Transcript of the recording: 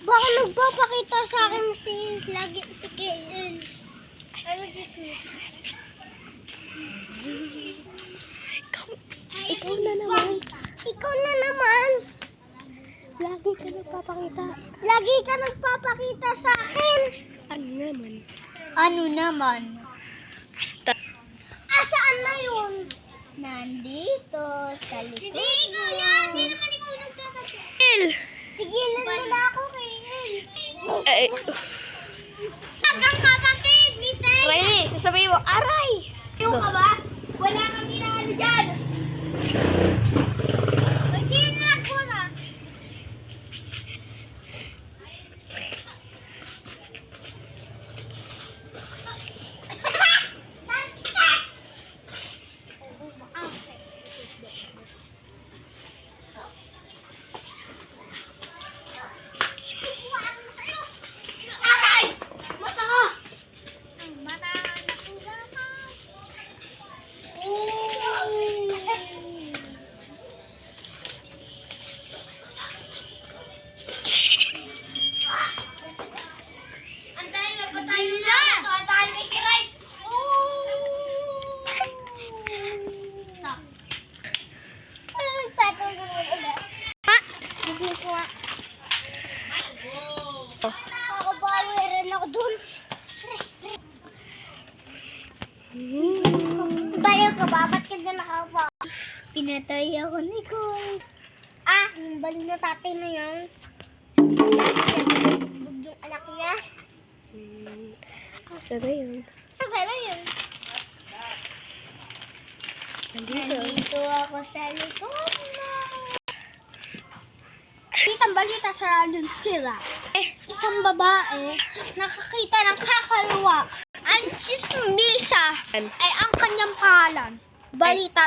Baka nagpapakita sa akin si Kael. Ano chismis? Ikaw na naman. Ikaw na naman. Lagi ka nagpapakita. Lagi ka nagpapakita sa akin. Ano naman? Ano naman? Asaan na yun? Nandito sa likod. Hindi ikaw yan. Hindi naman ikaw nagtatabi. Tigilan mo na ako, Kael. Ay. Hanggang kapatid ni Tay. Riley, sasabihin mo, aray! Yung ka ba? Wala kang ginagawa dyan. Magsinas ko na. Aray! Mata ko! Mata na po Antayin na pa tayo nila. Antayin may kiray. Stop. Ano nagtatawag mo ulit? Ha? Gusto ko nga. Nakabawi rin ako dun. Bayo ka ba? Ba't ka na nakapa? Pinatay ako ni Cole. Yung bali na tatay na yan. Yung anak niya. Asa na yun? Asa na yun? Nandito ako sa likod mo. Kitang balita sa dun sila. Isang babae nakakita ng kakalawa. Ang chismisa ay ang kanyang pangalan. Balita.